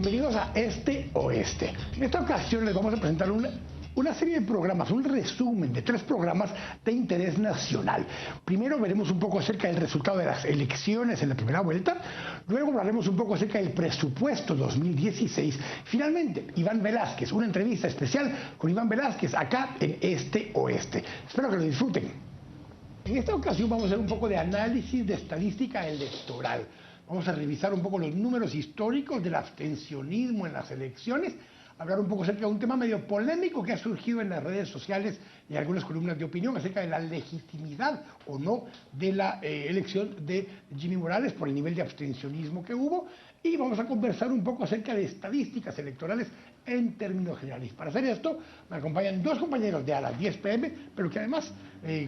Bienvenidos a Este Oeste. En esta ocasión les vamos a presentar una serie de programas, un resumen de 3 programas de interés nacional. Primero veremos un poco acerca del resultado de las elecciones en la primera vuelta, luego hablaremos un poco acerca del presupuesto 2016. Finalmente, Iván Velázquez, una entrevista especial con Iván Velázquez acá en Este Oeste. Espero que lo disfruten. En esta ocasión vamos a hacer un poco de análisis de estadística electoral. Vamos a revisar un poco los números históricos del abstencionismo en las elecciones, hablar un poco acerca de un tema medio polémico que ha surgido en las redes sociales y algunas columnas de opinión acerca de la legitimidad o no de la elección de Jimmy Morales por el nivel de abstencionismo que hubo, y vamos a conversar un poco acerca de estadísticas electorales en términos generales. Para hacer esto me acompañan 2 compañeros de a las 10 p.m., pero que además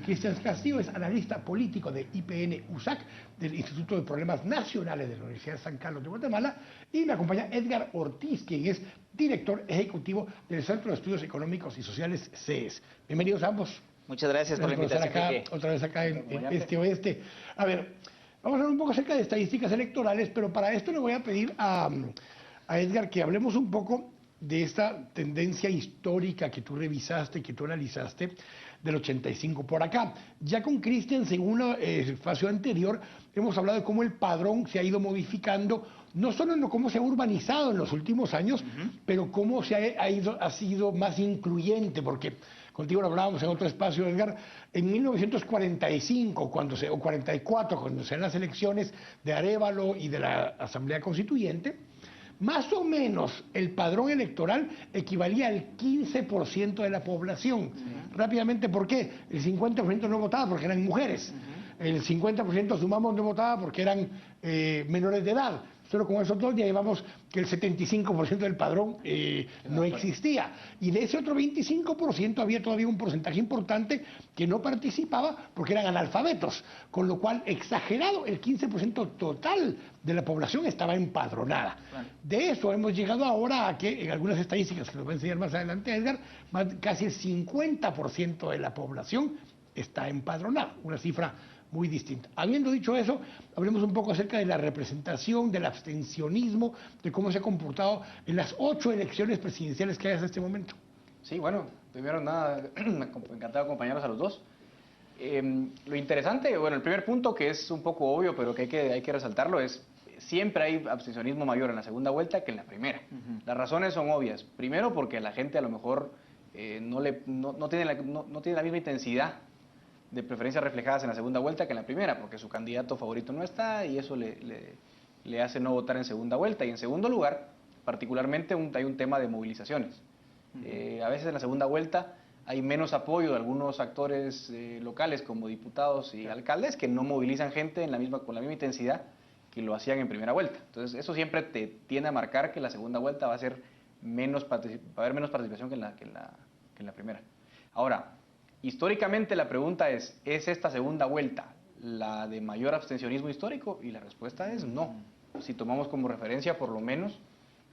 Cristian Castillo es analista político de IPN-USAC, del Instituto de Problemas Nacionales de la Universidad de San Carlos de Guatemala, y me acompaña Edgar Ortiz, quien es director ejecutivo del Centro de Estudios Económicos y Sociales CES. Bienvenidos a ambos. Muchas gracias por la invitación. Otra vez acá en Este Oeste. A ver, vamos a hablar un poco acerca de estadísticas electorales, pero para esto le voy a pedir a Edgar que hablemos un poco de esta tendencia histórica que tú revisaste, que tú analizaste, del 85 por acá. Ya con Cristian, según el espacio anterior, hemos hablado de cómo el padrón se ha ido modificando, no solo en cómo se ha urbanizado en los últimos años, pero cómo ha sido más incluyente, porque contigo lo hablábamos en otro espacio, Edgar, en 1945 o 44, cuando se dan las elecciones de Arévalo y de la Asamblea Constituyente, más o menos el padrón electoral equivalía al 15% de la población. Rápidamente, ¿por qué? El 50% no votaba porque eran mujeres. El 50% sumamos no votaba porque eran menores de edad. Solo con esos 2 ya llevamos que el 75% del padrón no existía. Y de ese otro 25% había todavía un porcentaje importante que no participaba porque eran analfabetos. Con lo cual, exagerado, el 15% total de la población estaba empadronada. De eso hemos llegado ahora a que, en algunas estadísticas que nos va a enseñar más adelante Edgar, casi el 50% de la población está empadronada. Una cifra muy distinta. Habiendo dicho eso, hablemos un poco acerca de la representación, del abstencionismo, de cómo se ha comportado en las 8 elecciones presidenciales que hay hasta este momento. Sí, bueno, primero nada, encantado de acompañarlos a los 2. Lo interesante, bueno, el primer punto, que es un poco obvio, pero que hay que resaltarlo, es siempre hay abstencionismo mayor en la segunda vuelta que en la primera. Las razones son obvias. Primero, porque la gente a lo mejor no tiene la misma intensidad de preferencias reflejadas en la segunda vuelta que en la primera, porque su candidato favorito no está y eso le hace no votar en segunda vuelta. Y en segundo lugar, particularmente hay un tema de movilizaciones. A veces en la segunda vuelta hay menos apoyo de algunos actores locales como diputados y alcaldes que no movilizan gente con la misma intensidad que lo hacían en primera vuelta. Entonces eso siempre te tiende a marcar que la segunda vuelta va a haber menos participación que en la primera. Ahora, históricamente la pregunta es esta segunda vuelta la de mayor abstencionismo histórico? Y la respuesta es no. Si tomamos como referencia por lo menos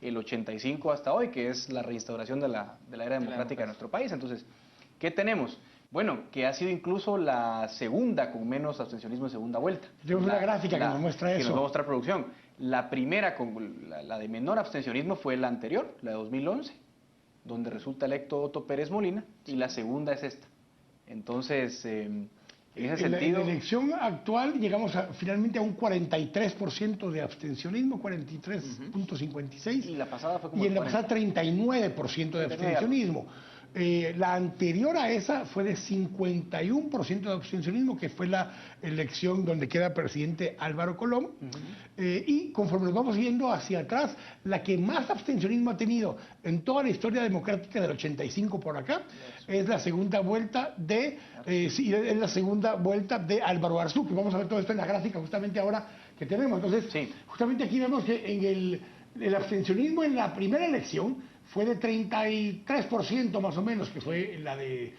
el 85 hasta hoy, que es la reinstauración de la era democrática de nuestro país. Entonces, ¿qué tenemos? Bueno, que ha sido incluso la segunda con menos abstencionismo en segunda vuelta. Tenemos una gráfica que nos muestra eso. Que nos va a mostrar producción. La primera, la de menor abstencionismo, fue la anterior, la de 2011, donde resulta electo Otto Pérez Molina, y la segunda es esta. Entonces, en ese sentido... En la elección actual llegamos finalmente a un 43% de abstencionismo, 43.56. Y la pasada fue como... Y en la pasada 39% de abstencionismo. La anterior a esa fue de 51% de abstencionismo, que fue la elección donde queda presidente Álvaro Colón. Y conforme nos vamos yendo hacia atrás, la que más abstencionismo ha tenido en toda la historia democrática del 85 por acá es la segunda vuelta de Álvaro Arzú, vamos a ver todo esto en la gráfica justamente ahora que tenemos. Entonces, justamente aquí vemos que en el abstencionismo en la primera elección fue de 33% más o menos, que fue la de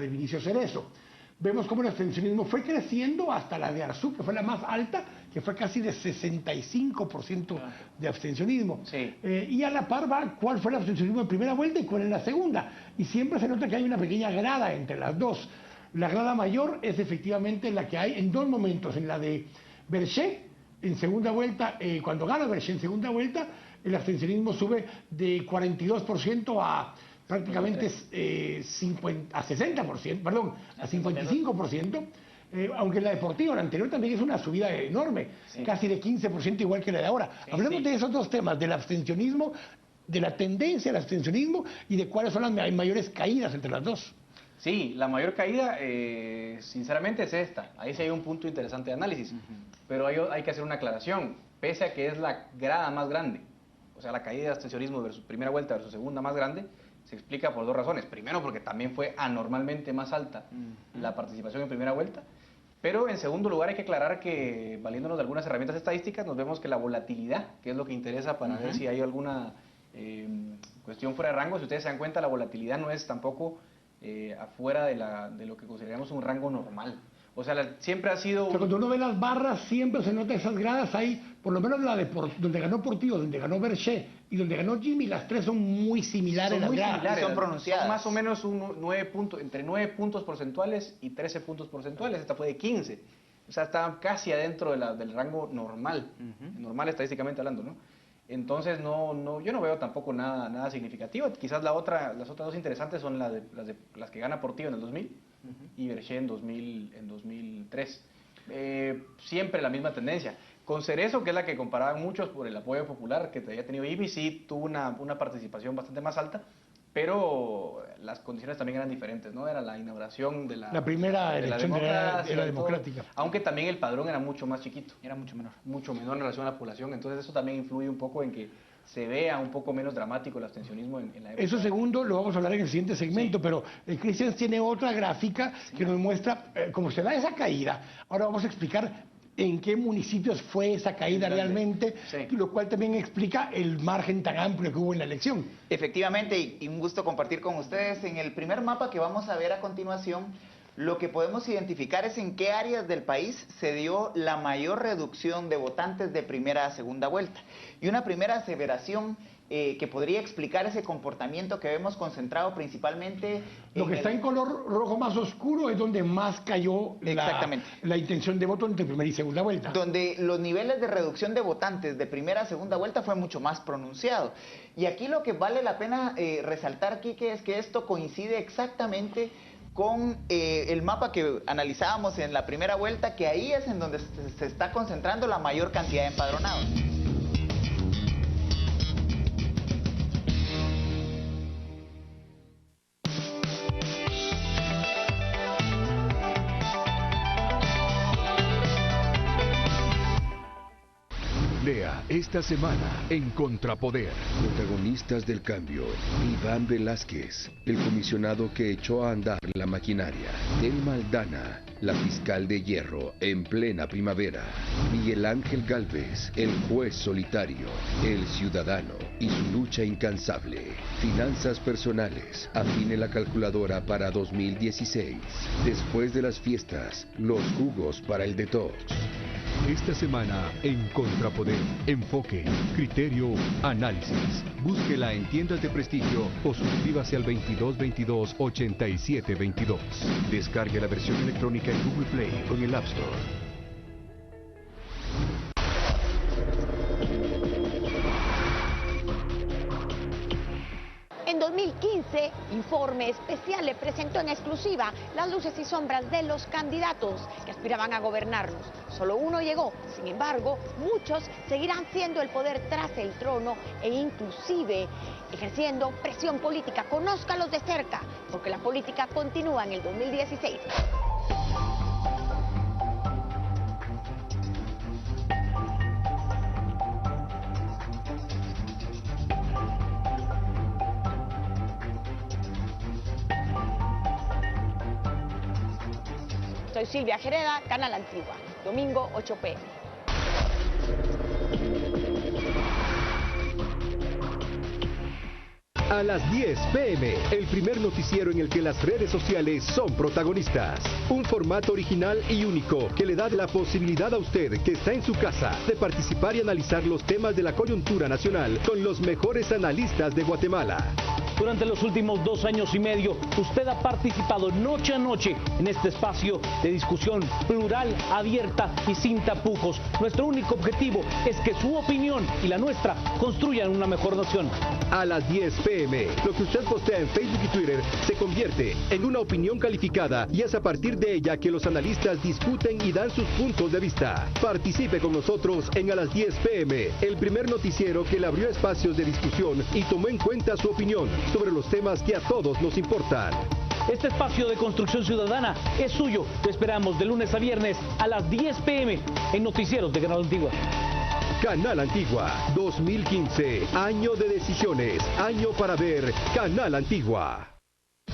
Vinicio Cerezo. Vemos cómo el abstencionismo fue creciendo hasta la de Arzú, que fue la más alta, que fue casi de 65% de abstencionismo. Y a la par va cuál fue el abstencionismo en primera vuelta y cuál en la segunda. Y siempre se nota que hay una pequeña grada entre las dos. La grada mayor es efectivamente la que hay en 2 momentos, en la de Berger, en segunda vuelta, cuando gana Berger en segunda vuelta, el abstencionismo sube de 42% a prácticamente 60%, perdón, a 55%. Aunque la deportiva, la anterior también es una subida enorme, casi de 15%, igual que la de ahora. Hablemos de esos dos temas, del abstencionismo, de la tendencia al abstencionismo y de cuáles son las mayores caídas entre las dos. Sí, la mayor caída, sinceramente, es esta. Ahí sí hay un punto interesante de análisis. Pero hay que hacer una aclaración. Pese a que es la grada más grande, o sea, la caída de abstencionismo versus primera vuelta versus segunda más grande, se explica por dos razones. Primero, porque también fue anormalmente más alta la participación en primera vuelta. Pero en segundo lugar hay que aclarar que, valiéndonos de algunas herramientas estadísticas, nos vemos que la volatilidad, que es lo que interesa para ver si hay alguna cuestión fuera de rango, si ustedes se dan cuenta, la volatilidad no es tampoco afuera de lo que consideramos un rango normal. O sea, siempre ha sido... O sea, cuando uno ve las barras, siempre se nota esas gradas ahí, por lo menos la de donde ganó Portillo, donde ganó Berché y donde ganó Jimmy, las tres son muy similares. Son muy similares, son pronunciadas. Son más o menos entre 9 puntos porcentuales y 13 puntos porcentuales. Esta fue de 15. O sea, está casi adentro del rango normal, normal estadísticamente hablando, ¿no? Entonces, yo no veo tampoco nada significativo. Quizás las otras dos interesantes son las que gana Portillo en el 2000 y Berché en 2003. Siempre la misma tendencia. Con Cerezo, que es la que comparaban muchos por el apoyo popular que había tenido Ivy, sí tuvo una participación bastante más alta, pero las condiciones también eran diferentes, ¿no? Era la inauguración de la primera elección de la democrática. Aunque también el padrón era mucho más chiquito. Era mucho menor en relación a la población, entonces eso también influye un poco en que se vea un poco menos dramático el abstencionismo en la época. Eso segundo lo vamos a hablar en el siguiente segmento, pero Cristian tiene otra gráfica que nos muestra cómo se da esa caída. Ahora vamos a explicar en qué municipios fue esa caída realmente, lo cual también explica el margen tan amplio que hubo en la elección. Efectivamente, y un gusto compartir con ustedes. En el primer mapa que vamos a ver a continuación, lo que podemos identificar es en qué áreas del país se dio la mayor reducción de votantes de primera a segunda vuelta. Y una primera aseveración que podría explicar ese comportamiento que vemos concentrado principalmente... Lo que está en color rojo más oscuro es donde más cayó la intención de voto entre primera y segunda vuelta. Donde los niveles de reducción de votantes de primera a segunda vuelta fue mucho más pronunciado. Y aquí lo que vale la pena resaltar, Quique, es que esto coincide exactamente con el mapa que analizábamos en la primera vuelta, que ahí es en donde se está concentrando la mayor cantidad de empadronados. Lea esta semana en Contrapoder. Protagonistas del cambio: Iván Velázquez, el comisionado que echó a andar la maquinaria; Telma Aldana, la fiscal de hierro en plena primavera; Miguel Ángel Gálvez, el juez solitario; el ciudadano y su lucha incansable; finanzas personales, afine la calculadora para 2016; después de las fiestas, los jugos para el detox. Esta semana en Contrapoder, enfoque, criterio, análisis. Búsquela en tiendas de prestigio o suscríbase al 2222-8722. Descargue la versión electrónica en Google Play o en el App Store. En 2015, Informe Especial le presentó en exclusiva las luces y sombras de los candidatos que aspiraban a gobernarnos. Solo uno llegó, sin embargo, muchos seguirán siendo el poder tras el trono e inclusive ejerciendo presión política. Conózcalos de cerca, porque la política continúa en el 2016. Soy Silvia Jereda, Canal Antigua, domingo 8 p.m. A las 10 p.m., el primer noticiero en el que las redes sociales son protagonistas. Un formato original y único que le da la posibilidad a usted, que está en su casa, de participar y analizar los temas de la coyuntura nacional con los mejores analistas de Guatemala. Durante los últimos 2 años y medio, usted ha participado noche a noche en este espacio de discusión plural, abierta y sin tapujos. Nuestro único objetivo es que su opinión y la nuestra construyan una mejor nación. A las 10 p.m., lo que usted postea en Facebook y Twitter se convierte en una opinión calificada y es a partir de ella que los analistas discuten y dan sus puntos de vista. Participe con nosotros en A las 10 p.m., el primer noticiero que le abrió espacios de discusión y tomó en cuenta su opinión sobre los temas que a todos nos importan. Este espacio de construcción ciudadana es suyo. Lo esperamos de lunes a viernes a las 10 p.m. en Noticieros de Canal Antigua. Canal Antigua 2015, año de decisiones, año para ver Canal Antigua.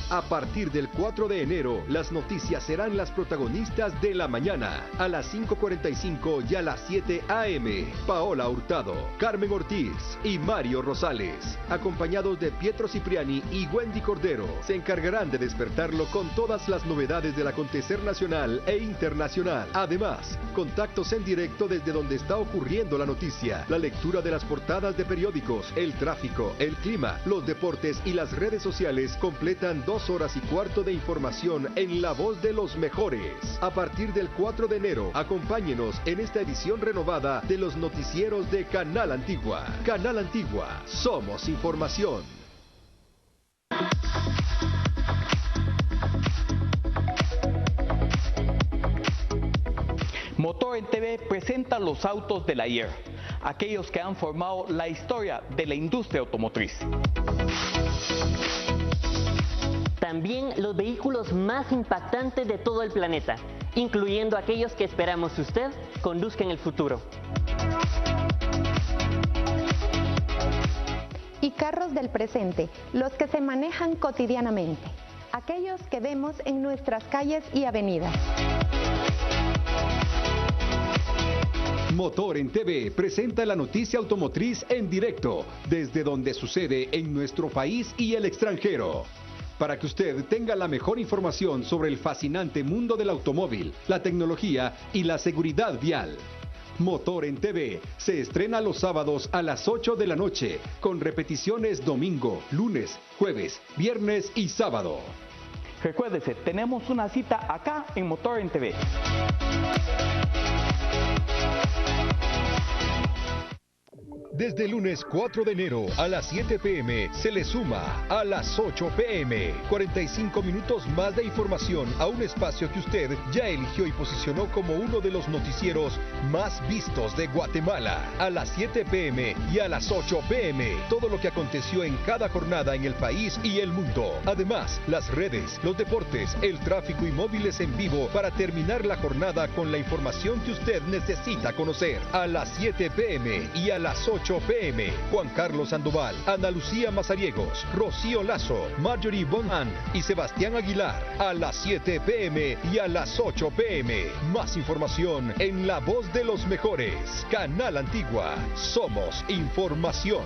A partir del 4 de enero, las noticias serán las protagonistas de la mañana. A las 5:45 y a las 7 a.m. Paola Hurtado, Carmen Ortiz y Mario Rosales, acompañados de Pietro Cipriani y Wendy Cordero, se encargarán de despertarlo con todas las novedades del acontecer nacional e internacional. Además, contactos en directo desde donde está ocurriendo la noticia, la lectura de las portadas de periódicos, el tráfico, el clima, los deportes y las redes sociales completan 2 horas y cuarto de información en la voz de los mejores. A partir del 4 de enero, acompáñenos en esta edición renovada de los noticieros de Canal Antigua. Canal Antigua, somos información. Motor en TV presenta los autos del ayer, aquellos que han formado la historia de la industria automotriz. También los vehículos más impactantes de todo el planeta, incluyendo aquellos que esperamos usted conduzca en el futuro. Y carros del presente, los que se manejan cotidianamente, aquellos que vemos en nuestras calles y avenidas. Motor en TV presenta la noticia automotriz en directo, desde donde sucede en nuestro país y el extranjero. Para que usted tenga la mejor información sobre el fascinante mundo del automóvil, la tecnología y la seguridad vial. Motor en TV se estrena los sábados a las 8 de la noche, con repeticiones domingo, lunes, jueves, viernes y sábado. Recuérdese, tenemos una cita acá en Motor en TV. Desde el lunes 4 de enero a las 7 p.m. se le suma a las 8 p.m. 45 minutos más de información a un espacio que usted ya eligió y posicionó como uno de los noticieros más vistos de Guatemala. A las 7 p.m. y a las 8 p.m. todo lo que aconteció en cada jornada en el país y el mundo. Además, las redes, los deportes, el tráfico y móviles en vivo para terminar la jornada con la información que usted necesita conocer. A las 7 p.m. y a las 8 p.m. Juan Carlos Sandoval, Ana Lucía Mazariegos, Rocío Lazo, Marjorie Bonham y Sebastián Aguilar. A las 7 p.m. y a las 8 p.m. Más información en La Voz de los Mejores. Canal Antigua. Somos información.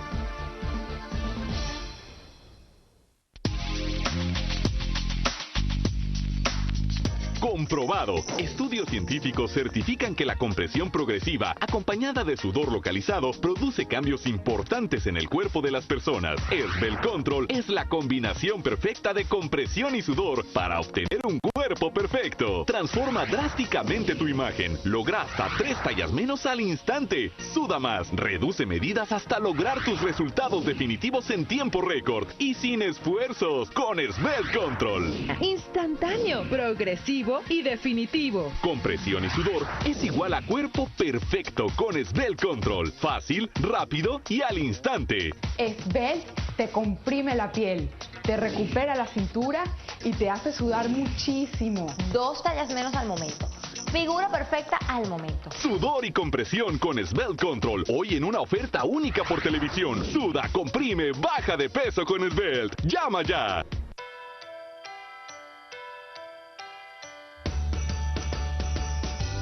Comprobado. Estudios científicos certifican que la compresión progresiva, acompañada de sudor localizado, produce cambios importantes en el cuerpo de las personas. Svel Control es la combinación perfecta de compresión y sudor para obtener un cuerpo perfecto. Transforma drásticamente tu imagen. Logra hasta 3 tallas menos al instante. Suda más. Reduce medidas hasta lograr tus resultados definitivos en tiempo récord y sin esfuerzos. Con Svel Control. Instantáneo, progresivo y definitivo. Compresión y sudor es igual a cuerpo perfecto con Svel Control. Fácil, rápido y al instante. Svel te comprime la piel, te recupera la cintura y te hace sudar muchísimo. 2 tallas menos al momento. Figura perfecta al momento. Sudor y compresión con Svel Control. Hoy en una oferta única por televisión. Suda, comprime, baja de peso con Svel. Llama ya.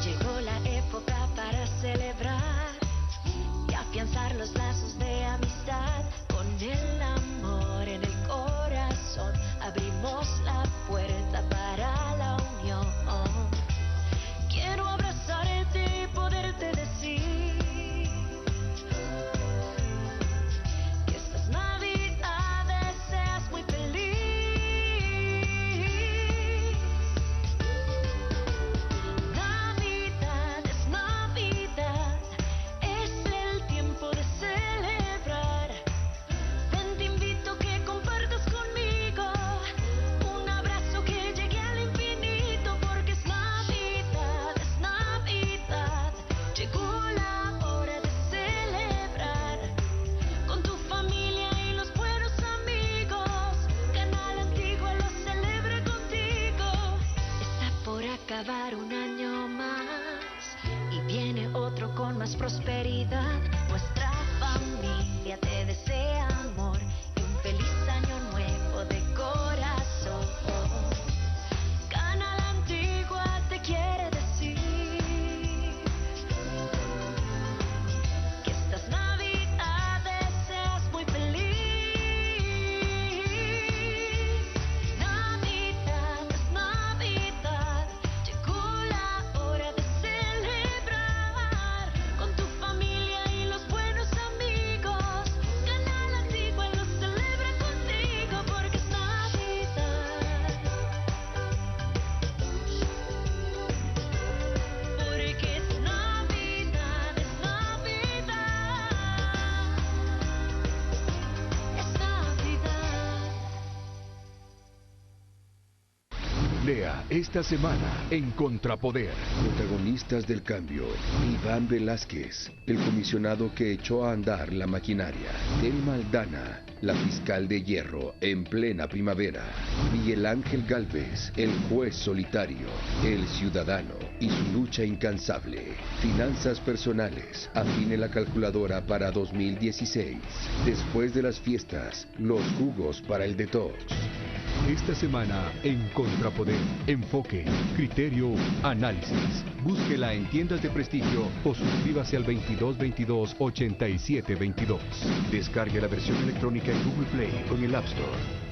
Llegó la época para celebrar y afianzar los lazos de amistad. Con el amor en el corazón abrimos la puerta para la unión. Quiero abrazarte y poderte decir que estas navidades seas muy más prosperidad. Nuestra familia te desea amor y un feliz año nuevo de corazón. Canal Antigua te quiere decir que estas navidades seas muy feliz. Navidad es Navidad, llegó la hora de celebrar con tu familia y los buenos amigos. Canal Antigua lo celebra contigo porque es Navidad. Porque es Navidad, es Navidad. Es Navidad. Lea esta semana en Contrapoder. Protagonistas del cambio: Iván Velázquez, el comisionado que echó a andar la maquinaria. Telma Aldana, la fiscal de hierro en plena primavera. Miguel Ángel Gálvez, el juez solitario. El ciudadano y su lucha incansable. Finanzas personales. Afine la calculadora para 2016. Después de las fiestas, los jugos para el detox. Esta semana en Contrapoder, enfoque, criterio, análisis. Búsquela en tiendas de prestigio o suscríbase al 2222-8722. Descargue la versión electrónica en Google Play o en el App Store.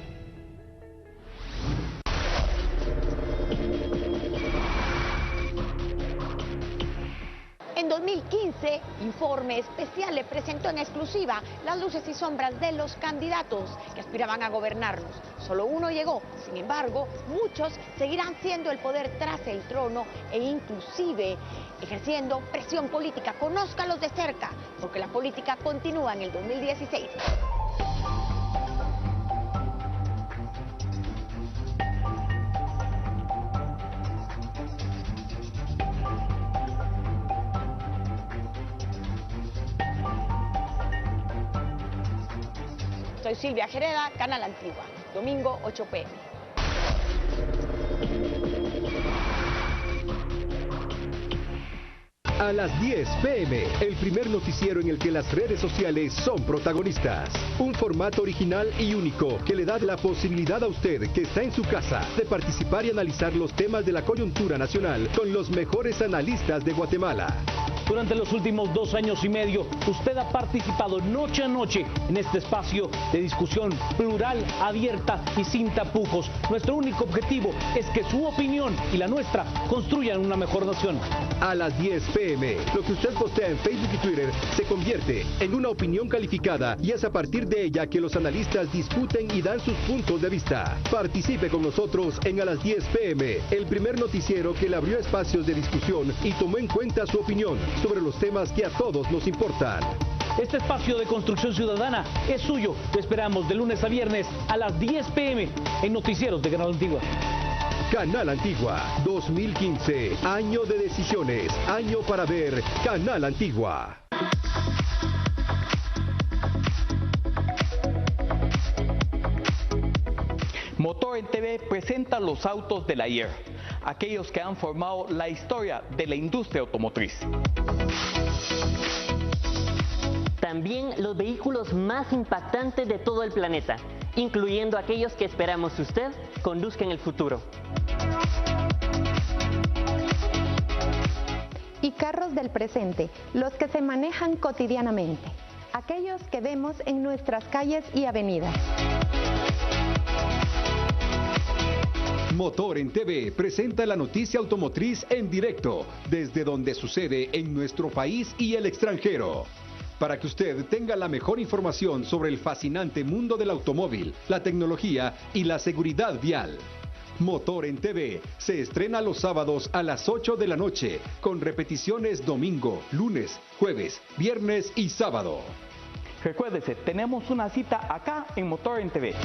En 2015, Informe Especial le presentó en exclusiva las luces y sombras de los candidatos que aspiraban a gobernarnos. Solo uno llegó, sin embargo, muchos seguirán siendo el poder tras el trono e inclusive ejerciendo presión política. Conózcalos de cerca, porque la política continúa en el 2016. Soy Silvia Jereda, Canal Antigua, domingo 8 p.m. A las 10 p.m., el primer noticiero en el que las redes sociales son protagonistas. Un formato original y único que le da la posibilidad a usted que está en su casa de participar y analizar los temas de la coyuntura nacional con los mejores analistas de Guatemala. Durante los últimos 2 años y medio, usted ha participado noche a noche en este espacio de discusión plural, abierta y sin tapujos. Nuestro único objetivo es que su opinión y la nuestra construyan una mejor nación. A las 10 p.m., lo que usted postea en Facebook y Twitter se convierte en una opinión calificada y es a partir de ella que los analistas discuten y dan sus puntos de vista. Participe con nosotros en A las 10 p.m., el primer noticiero que le abrió espacios de discusión y tomó en cuenta su opinión sobre los temas que a todos nos importan. Este espacio de construcción ciudadana es suyo. Lo esperamos de lunes a viernes a las 10 p.m. en Noticieros de Canal Antigua. Canal Antigua 2015, año de decisiones, año para ver Canal Antigua. Motor en TV presenta los autos del ayer, aquellos que han formado la historia de la industria automotriz. También los vehículos más impactantes de todo el planeta, incluyendo aquellos que esperamos usted conduzca en el futuro. Y carros del presente, los que se manejan cotidianamente, aquellos que vemos en nuestras calles y avenidas. Motor en TV presenta la noticia automotriz en directo, desde donde sucede en nuestro país y el extranjero. Para que usted tenga la mejor información sobre el fascinante mundo del automóvil, la tecnología y la seguridad vial. Motor en TV se estrena los sábados a las 8 de la noche, con repeticiones domingo, lunes, jueves, viernes y sábado. Recuérdese, tenemos una cita acá en Motor en TV.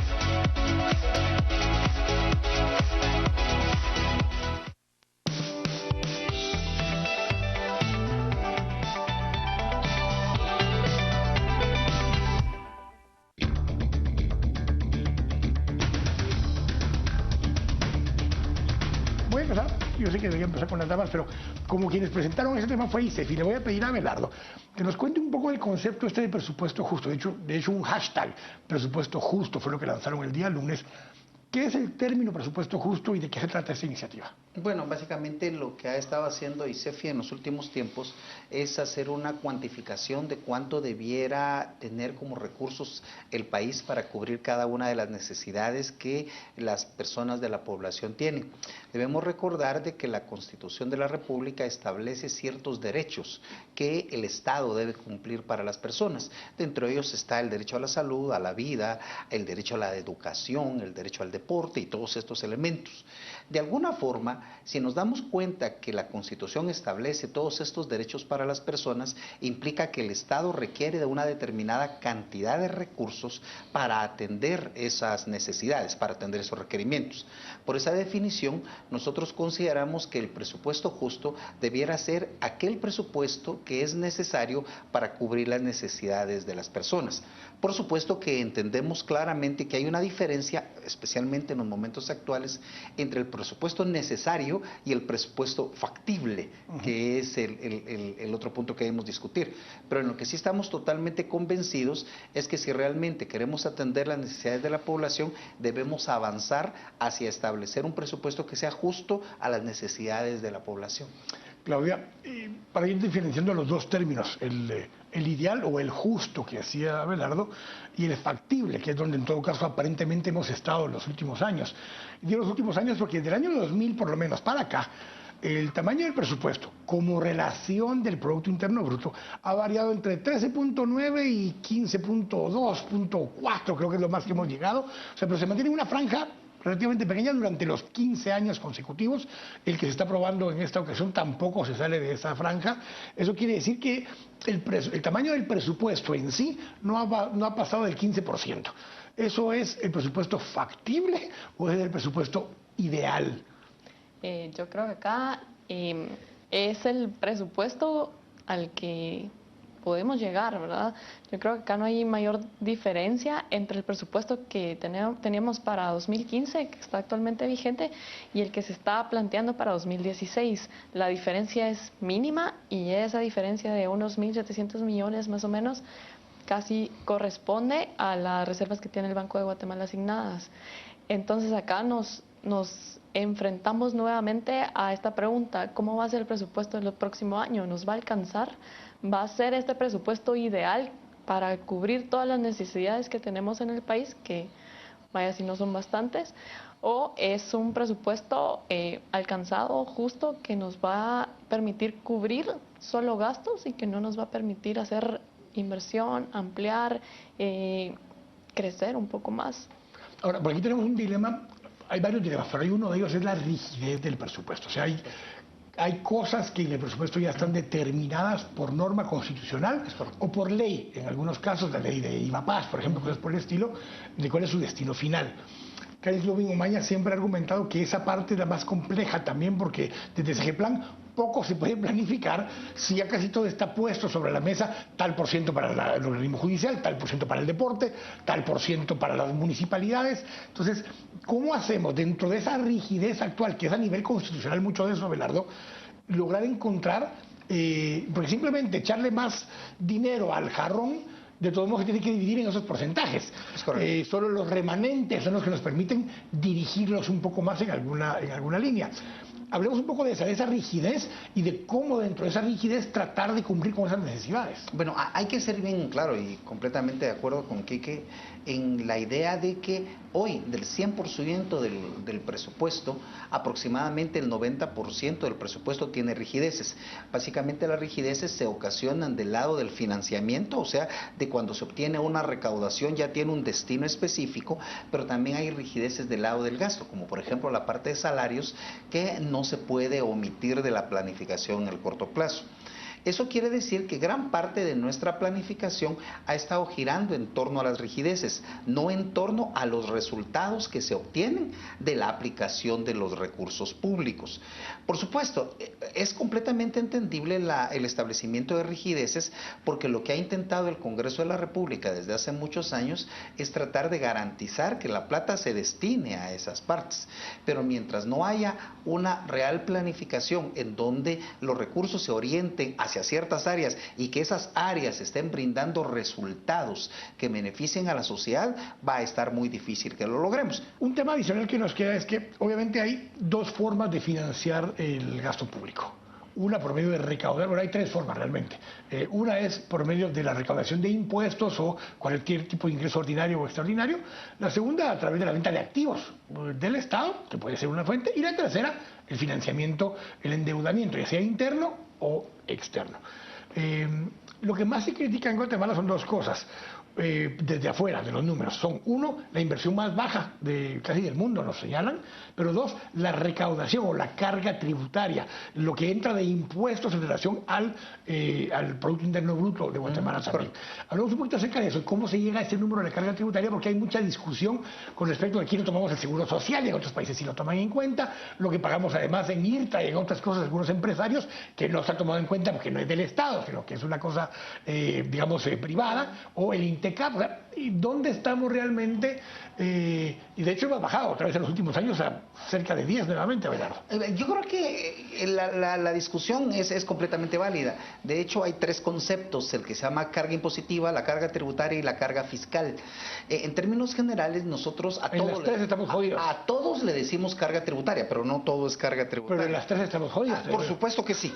Voy a empezar. Yo sé que debería empezar con las damas, pero como quienes presentaron ese tema fue ISEF, y le voy a pedir a Abelardo que nos cuente un poco el concepto este de presupuesto justo. De hecho un hashtag, presupuesto justo, fue lo que lanzaron el día lunes. ¿Qué es el término presupuesto justo y de qué se trata esta iniciativa? Bueno, básicamente lo que ha estado haciendo ICEFI en los últimos tiempos es hacer una cuantificación de cuánto debiera tener como recursos el país para cubrir cada una de las necesidades que las personas de la población tienen. Debemos recordar de que la Constitución de la República establece ciertos derechos que el Estado debe cumplir para las personas. Dentro de ellos está el derecho a la salud, a la vida, el derecho a la educación, el derecho al deporte y todos estos elementos. De alguna forma, si nos damos cuenta que la Constitución establece todos estos derechos para las personas, implica que el Estado requiere de una determinada cantidad de recursos para atender esas necesidades, para atender esos requerimientos. Por esa definición, nosotros consideramos que el presupuesto justo debiera ser aquel presupuesto que es necesario para cubrir las necesidades de las personas. Por supuesto que entendemos claramente que hay una diferencia, especialmente en los momentos actuales, entre el presupuesto necesario y el presupuesto factible, que es el otro punto que debemos discutir. Pero en lo que sí estamos totalmente convencidos es que si realmente queremos atender las necesidades de la población, debemos avanzar hacia establecer un presupuesto que sea justo a las necesidades de la población. Claudia, para ir diferenciando los dos términos, el ideal o el justo que hacía Abelardo y el factible, que es donde en todo caso aparentemente hemos estado en los últimos años. Y digo los últimos años porque del año 2000 por lo menos para acá, el tamaño del presupuesto como relación del Producto Interno Bruto ha variado entre 13.9 y 15.2.4, creo que es lo más que hemos llegado. O sea, pero se mantiene una franja relativamente pequeña durante los 15 años consecutivos. El que se está aprobando en esta ocasión tampoco se sale de esa franja. Eso quiere decir que el tamaño del presupuesto en sí no ha pasado del 15%. ¿Eso es el presupuesto factible o es el presupuesto ideal? Yo creo que acá es el presupuesto al que podemos llegar, ¿verdad? Yo creo que acá no hay mayor diferencia entre el presupuesto que teníamos para 2015, que está actualmente vigente, y el que se está planteando para 2016. La diferencia es mínima y esa diferencia de unos 1.700 millones más o menos casi corresponde a las reservas que tiene el Banco de Guatemala asignadas. Entonces acá nos enfrentamos nuevamente a esta pregunta: ¿cómo va a ser el presupuesto del próximo año? ¿Nos va a alcanzar? ¿Va a ser este presupuesto ideal para cubrir todas las necesidades que tenemos en el país, que vaya si no son bastantes? ¿O es un presupuesto alcanzado, justo, que nos va a permitir cubrir solo gastos y que no nos va a permitir hacer inversión, ampliar, crecer un poco más? Ahora, por aquí tenemos un dilema. Hay varios dilemas, pero hay uno de ellos, es la rigidez del presupuesto. O sea, hay cosas que en el presupuesto ya están determinadas por norma constitucional o por ley. En algunos casos, la ley de IVAPAS, por ejemplo, cosas por el estilo, de cuál es su destino final. Carlos Lubin Omaña siempre ha argumentado que esa parte es la más compleja también, porque desde ese plan poco se puede planificar si ya casi todo está puesto sobre la mesa: tal por ciento para el organismo judicial, tal por ciento para el deporte, tal por ciento para las municipalidades. Entonces, ¿cómo hacemos dentro de esa rigidez actual, que es a nivel constitucional mucho de eso, Abelardo, lograr encontrar, porque simplemente echarle más dinero al jarrón, de todos modos se tiene que dividir en esos porcentajes? Solo los remanentes son los que nos permiten dirigirlos un poco más en alguna línea. Hablemos un poco de esa rigidez y de cómo dentro de esa rigidez tratar de cumplir con esas necesidades. Bueno, hay que ser bien claro y completamente de acuerdo con Quique en la idea de que hoy del 100% del presupuesto, aproximadamente el 90% del presupuesto tiene rigideces. Básicamente las rigideces se ocasionan del lado del financiamiento, o sea, de cuando se obtiene una recaudación ya tiene un destino específico, pero también hay rigideces del lado del gasto, como por ejemplo la parte de salarios, que no se puede omitir de la planificación en el corto plazo. Eso quiere decir que gran parte de nuestra planificación ha estado girando en torno a las rigideces, no en torno a los resultados que se obtienen de la aplicación de los recursos públicos. Por supuesto, es completamente entendible el establecimiento de rigideces, porque lo que ha intentado el Congreso de la República desde hace muchos años es tratar de garantizar que la plata se destine a esas partes. Pero mientras no haya una real planificación en donde los recursos se orienten hacia ciertas áreas y que esas áreas estén brindando resultados que beneficien a la sociedad, va a estar muy difícil que lo logremos. Un tema adicional que nos queda es que obviamente hay dos formas de financiar el gasto público. Una por medio de recaudar, bueno, hay tres formas realmente. Una es por medio de la recaudación de impuestos o cualquier tipo de ingreso ordinario o extraordinario. La segunda a través de la venta de activos del Estado, que puede ser una fuente. Y la tercera, el financiamiento, el endeudamiento, ya sea interno o externo. Lo que más se critica en Guatemala son dos cosas. Desde afuera de los números son: uno, la inversión más baja de casi del mundo, nos señalan, pero dos, la recaudación o la carga tributaria, lo que entra de impuestos en relación al Producto Interno Bruto de Guatemala también. Hablamos un poquito acerca de eso, cómo se llega a ese número de carga tributaria, porque hay mucha discusión con respecto a aquí no tomamos el seguro social y en otros países sí lo toman en cuenta, lo que pagamos además en IRTA y en otras cosas algunos empresarios, que no se ha tomado en cuenta porque no es del Estado, sino que es una cosa digamos privada, o el INTECAP, o sea, ¿y dónde estamos realmente? Y de hecho hemos bajado otra vez en los últimos años a cerca de 10 nuevamente, Abelardo. Yo creo que la discusión es completamente válida. De hecho, hay tres conceptos: el que se llama carga impositiva, la carga tributaria y la carga fiscal. En términos generales, nosotros a todos las tres estamos jodidos. A todos le decimos carga tributaria, pero no todo es carga tributaria. Pero en las tres estamos jodidos. Por supuesto que sí.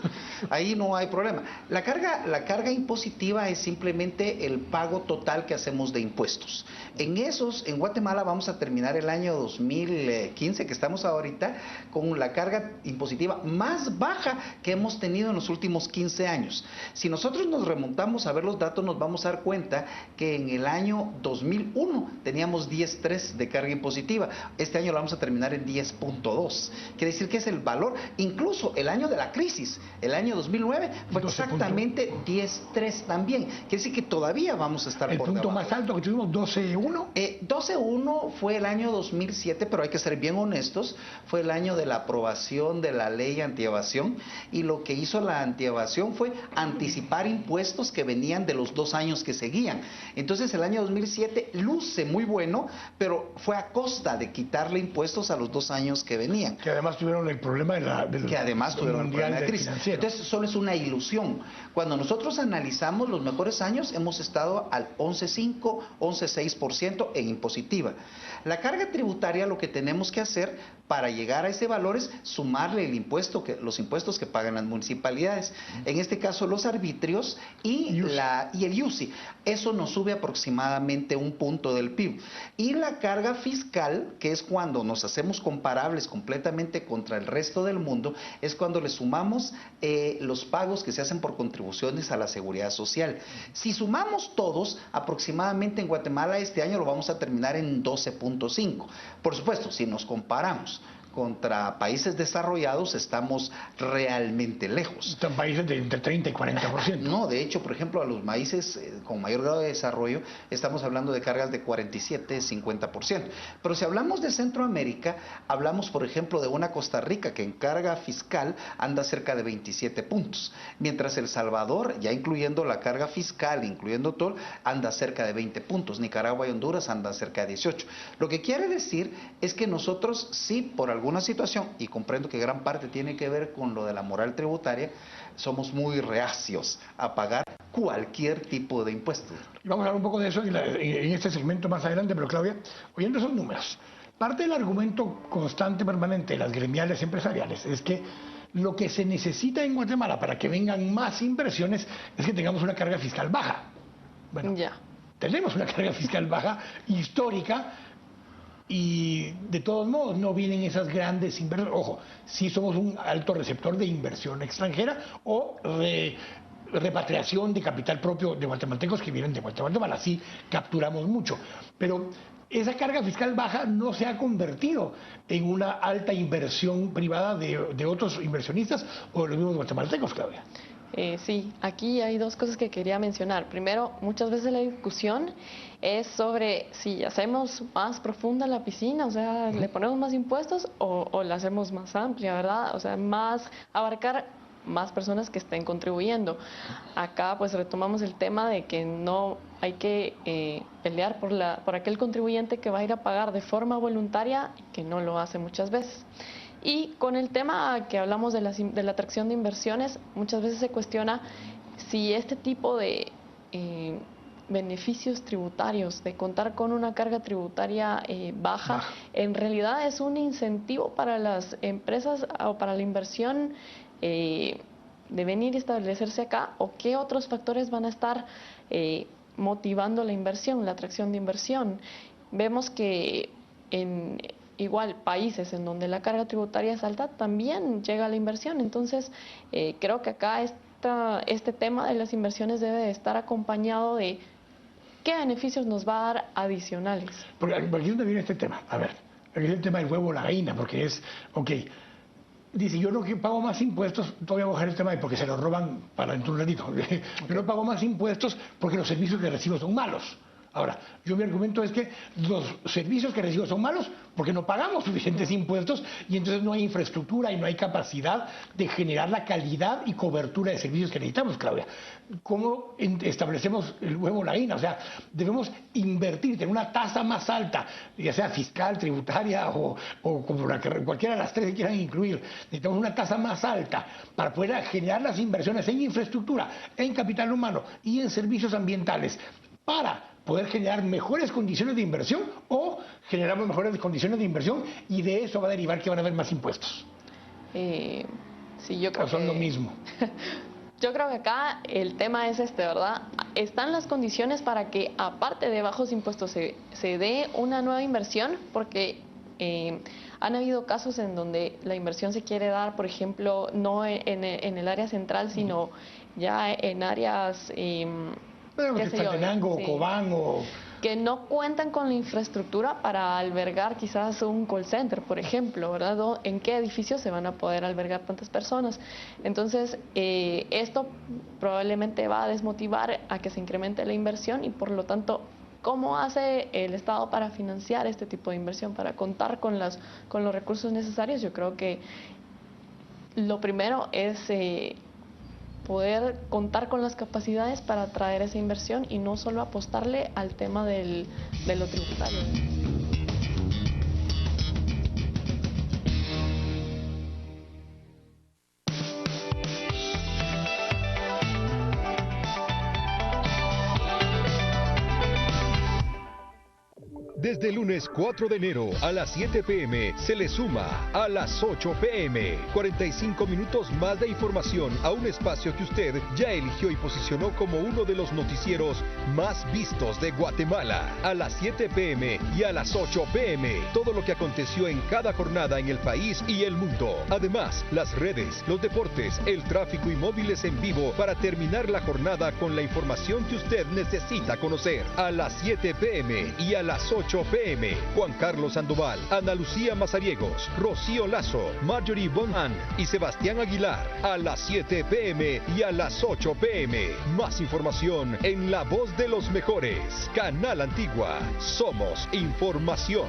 Ahí no hay problema. La carga impositiva es simplemente el pago total que hacemos de impuestos. En Guatemala vamos a terminar el año 2015, que estamos ahorita, con la carga impositiva más baja que hemos tenido en los últimos 15 años. Si nosotros nos remontamos a ver los datos, nos vamos a dar cuenta que en el año 2001 teníamos 10.3 de carga impositiva. Este año lo vamos a terminar en 10.2. Quiere decir que es el valor, incluso el año de la crisis, el año 2009, fue exactamente 10.3 también. Quiere decir que todavía vamos a estar por debajo. ¿El punto más alto que tuvimos, 12.1? 12.1 fue el año 2007, pero hay que ser bien honestos, fue el año de la aprobación de la ley antievasión, y lo que hizo la antievasión fue anticipar impuestos que venían de los 2 años que seguían. Entonces el año 2007 luce muy bueno, pero fue a costa de quitarle impuestos a los 2 años que venían. Que además tuvieron el problema de la crisis. Entonces solo es una ilusión. Cuando nosotros analizamos los mejores años, hemos estado al 11.5, 11.6% en impositiva. La carga tributaria, lo que tenemos que hacer para llegar a ese valor es sumarle los impuestos que pagan las municipalidades. En este caso, los arbitrios y el IUSI. Eso nos sube aproximadamente 1 punto del PIB. Y la carga fiscal, que es cuando nos hacemos comparables completamente contra el resto del mundo, es cuando le sumamos los pagos que se hacen por contribuciones a la seguridad social. Si sumamos todos, aproximadamente en Guatemala este año lo vamos a terminar en 12.5. Por supuesto, si nos comparamos contra países desarrollados, estamos realmente lejos. Están países de entre 30 y 40%. No, de hecho, por ejemplo, a los países con mayor grado de desarrollo, estamos hablando de cargas de 47, 50%. Pero si hablamos de Centroamérica, hablamos, por ejemplo, de una Costa Rica que en carga fiscal anda cerca de 27 puntos, mientras El Salvador, ya incluyendo la carga fiscal, incluyendo todo, anda cerca de 20 puntos. Nicaragua y Honduras andan cerca de 18. Lo que quiere decir es que nosotros sí, por alguna situación, y comprendo que gran parte tiene que ver con lo de la moral tributaria, somos muy reacios a pagar cualquier tipo de impuesto. Vamos a hablar un poco de eso en este segmento más adelante, pero Claudia, oyendo esos números, parte del argumento constante, permanente de las gremiales empresariales es que lo que se necesita en Guatemala para que vengan más inversiones es que tengamos una carga fiscal baja. Bueno, tenemos una carga fiscal baja histórica, y de todos modos no vienen esas grandes inversiones. Ojo, sí somos un alto receptor de inversión extranjera o repatriación de capital propio de guatemaltecos que vienen de Guatemala, sí capturamos mucho, pero esa carga fiscal baja no se ha convertido en una alta inversión privada de otros inversionistas o de los mismos guatemaltecos, Claudia. Sí, aquí hay dos cosas que quería mencionar. Primero, muchas veces la discusión es sobre si hacemos más profunda la piscina, o sea, le ponemos más impuestos o la hacemos más amplia, ¿verdad? O sea, abarcar más personas que estén contribuyendo. Acá pues retomamos el tema de que no hay que pelear por aquel contribuyente que va a ir a pagar de forma voluntaria y que no lo hace muchas veces. Y con el tema que hablamos de la atracción de inversiones, muchas veces se cuestiona si este tipo de beneficios tributarios, de contar con una carga tributaria baja, en realidad es un incentivo para las empresas o para la inversión de venir y establecerse acá, o qué otros factores van a estar motivando la inversión, la atracción de inversión. Vemos que en igual países en donde la carga tributaria es alta, también llega la inversión. Entonces, creo que acá este tema de las inversiones debe de estar acompañado de qué beneficios nos va a dar adicionales. Porque aquí es donde viene este tema. A ver, aquí es el tema del huevo o la gallina, porque es, ok, dice, yo no pago más impuestos, todavía voy a bajar el tema de porque se lo roban para dentro de un ratito. Yo no pago más impuestos porque los servicios que recibo son malos. Ahora, mi argumento es que los servicios que recibo son malos porque no pagamos suficientes impuestos y entonces no hay infraestructura y no hay capacidad de generar la calidad y cobertura de servicios que necesitamos, Claudia. ¿Cómo establecemos el huevo o la gallina? O sea, debemos invertir, tener una tasa más alta, ya sea fiscal, tributaria o como cualquiera de las tres que quieran incluir. Necesitamos una tasa más alta para poder generar las inversiones en infraestructura, en capital humano y en servicios ambientales para poder generar mejores condiciones de inversión, o generamos mejores condiciones de inversión y de eso va a derivar que van a haber más impuestos. Sí, yo creo ¿O son lo mismo? Yo creo que acá el tema es ¿verdad? Están las condiciones para que, aparte de bajos impuestos, se dé una nueva inversión, porque han habido casos en donde la inversión se quiere dar, por ejemplo, no en el área central, sino ya en áreas... Tenango, sí, Cobán o... que no cuentan con la infraestructura para albergar quizás un call center, por ejemplo, ¿verdad? ¿En qué edificios se van a poder albergar tantas personas? Entonces, esto probablemente va a desmotivar a que se incremente la inversión y, por lo tanto, ¿cómo hace el Estado para financiar este tipo de inversión, para contar con los recursos necesarios? Yo creo que lo primero es... poder contar con las capacidades para atraer esa inversión y no solo apostarle al tema de lo tributario. Desde el lunes 4 de enero a las 7 p.m. se le suma a las 8 p.m. 45 minutos más de información a un espacio que usted ya eligió y posicionó como uno de los noticieros más vistos de Guatemala. A las 7 p.m. y a las 8 p.m. todo lo que aconteció en cada jornada en el país y el mundo. Además, las redes, los deportes, el tráfico y móviles en vivo para terminar la jornada con la información que usted necesita conocer. A las 7 p.m. y a las 8 p.m. Juan Carlos Sandoval, Ana Lucía Mazariegos, Rocío Lazo, Marjorie Bonham y Sebastián Aguilar. A las 7 p.m. y a las 8 p.m. Más información en La Voz de los Mejores. Canal Antigua. Somos información.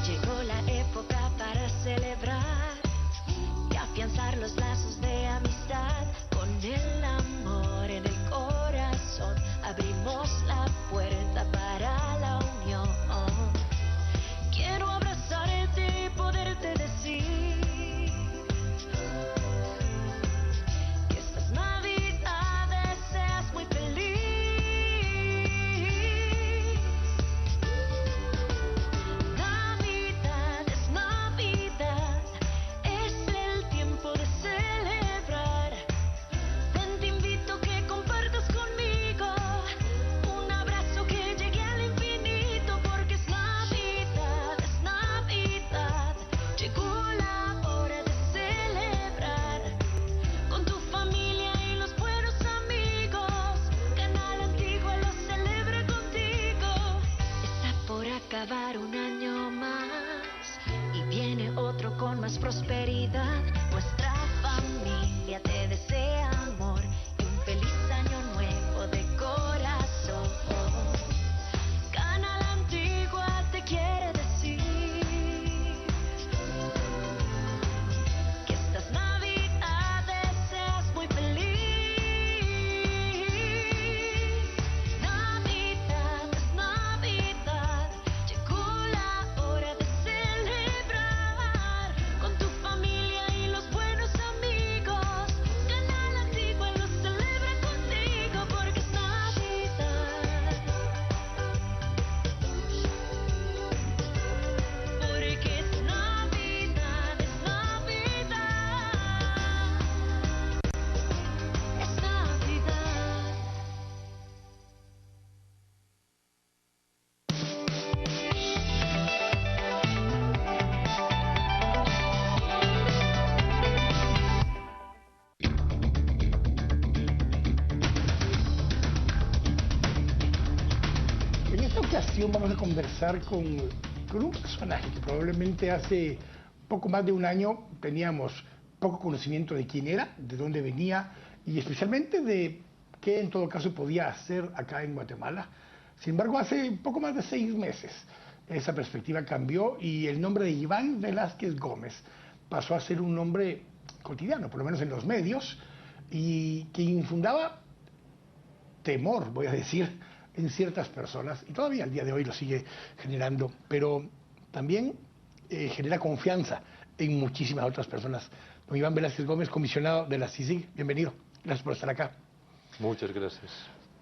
Llegó la época para celebrar y afianzar los lazos de amistad. Con el amor en el corazón abrimos la puerta para la unión. Quiero abrazarte y poderte decir que estas navidades seas muy feliz. Navidad es Navidad, es el tiempo de celebrar. Ven, te invito a que compartas conmigo deseamos prosperidad, nuestra familia te desea amor y un feliz año nuevo de corazón. Canal Antigua te quiere decir que estas navidades seas muy feliz. Navidad es Navidad, llegó la hora de celebrar con tu familia y los buenos amigos. Canal Antigua lo celebra contigo porque es Navidad. Porque es Navidad, es Navidad. Es Navidad. En esta ocasión vamos a conversar con un personaje que probablemente hace poco más de un año teníamos poco conocimiento de quién era, de dónde venía y especialmente de qué en todo caso podía hacer acá en Guatemala. Sin embargo, hace poco más de 6 meses esa perspectiva cambió y el nombre de Iván Velázquez Gómez pasó a ser un nombre cotidiano, por lo menos en los medios, y que infundaba temor, voy a decir, en ciertas personas, y todavía al día de hoy lo sigue generando, pero también genera confianza en muchísimas otras personas. Don Iván Velázquez Gómez, comisionado de la CICIG, bienvenido, gracias por estar acá. Muchas gracias.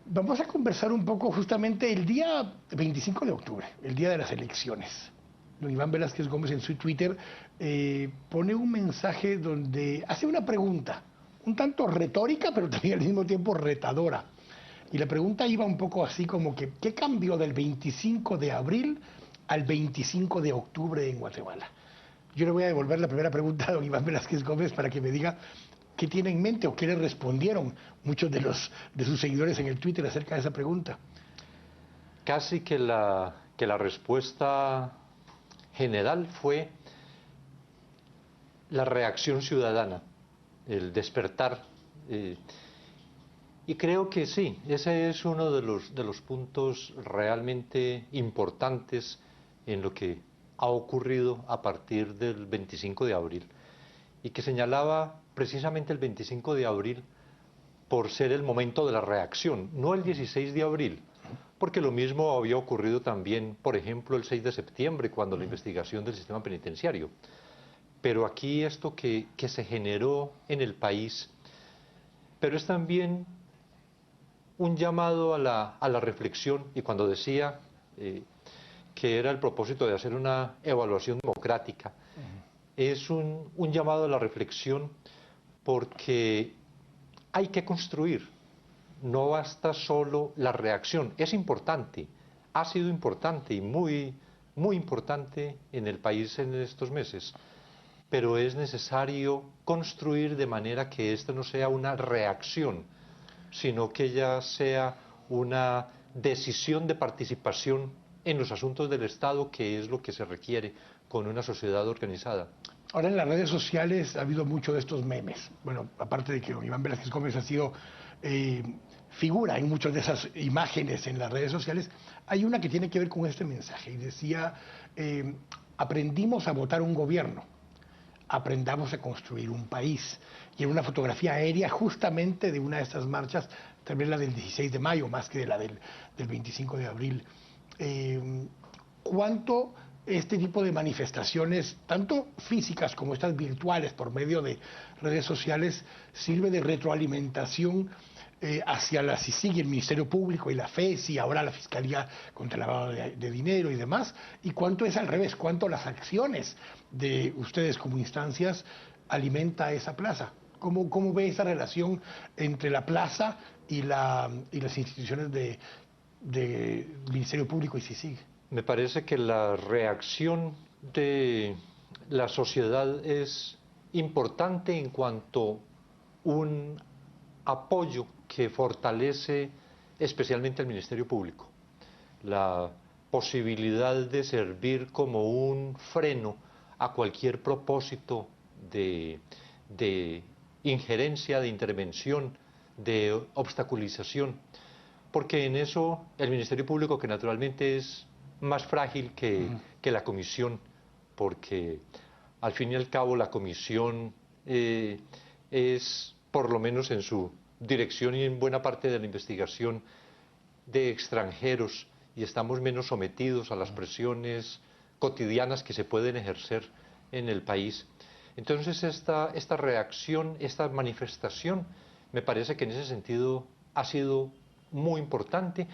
Vamos a conversar un poco justamente el día 25 de octubre, el día de las elecciones. Don Iván Velázquez Gómez en su Twitter pone un mensaje donde hace una pregunta, un tanto retórica, pero también al mismo tiempo retadora. Y la pregunta iba un poco así como que, ¿qué cambió del 25 de abril al 25 de octubre en Guatemala? Yo le voy a devolver la primera pregunta a don Iván Velázquez Gómez para que me diga qué tiene en mente o qué le respondieron muchos de sus seguidores en el Twitter acerca de esa pregunta. Casi que la respuesta general fue la reacción ciudadana, el despertar. Y creo que sí, ese es uno de los puntos realmente importantes en lo que ha ocurrido a partir del 25 de abril y que señalaba precisamente el 25 de abril por ser el momento de la reacción, no el 16 de abril, porque lo mismo había ocurrido también, por ejemplo, el 6 de septiembre, cuando la investigación del sistema penitenciario. Pero aquí esto que se generó en el país, pero es también un llamado a la reflexión, y cuando decía que era el propósito de hacer una evaluación democrática, es un llamado a la reflexión porque hay que construir, no basta solo la reacción, es importante, ha sido importante y muy importante en el país en estos meses, pero es necesario construir de manera que esto no sea una reacción, sino que ya sea una decisión de participación en los asuntos del Estado, que es lo que se requiere con una sociedad organizada. Ahora en las redes sociales ha habido mucho de estos memes. Bueno, aparte de que don Iván Velázquez Gómez ha sido figura en muchas de esas imágenes en las redes sociales, hay una que tiene que ver con este mensaje y decía, aprendimos a votar un gobierno, aprendamos a construir un país. Y en una fotografía aérea justamente de una de estas marchas, también la del 16 de mayo, más que de la del 25 de abril. ¿Cuánto este tipo de manifestaciones, tanto físicas como estas virtuales por medio de redes sociales, sirve de retroalimentación hacia la CICIG, el Ministerio Público y la FES y ahora la Fiscalía contra el lavado de dinero y demás? ¿Y cuánto es al revés? ¿Cuánto las acciones de ustedes como instancias alimenta esa plaza? ¿Cómo ve esa relación entre la plaza y las instituciones del Ministerio Público y CICIG? Me parece que la reacción de la sociedad es importante en cuanto un apoyo que fortalece especialmente al Ministerio Público. La posibilidad de servir como un freno a cualquier propósito de injerencia, de intervención, de obstaculización, porque en eso el Ministerio Público, que naturalmente es más frágil que la Comisión, porque al fin y al cabo la Comisión es, por lo menos en su dirección y en buena parte de la investigación, de extranjeros, y estamos menos sometidos a las presiones cotidianas que se pueden ejercer en el país. Entonces esta reacción, esta manifestación, me parece que en ese sentido ha sido muy importante,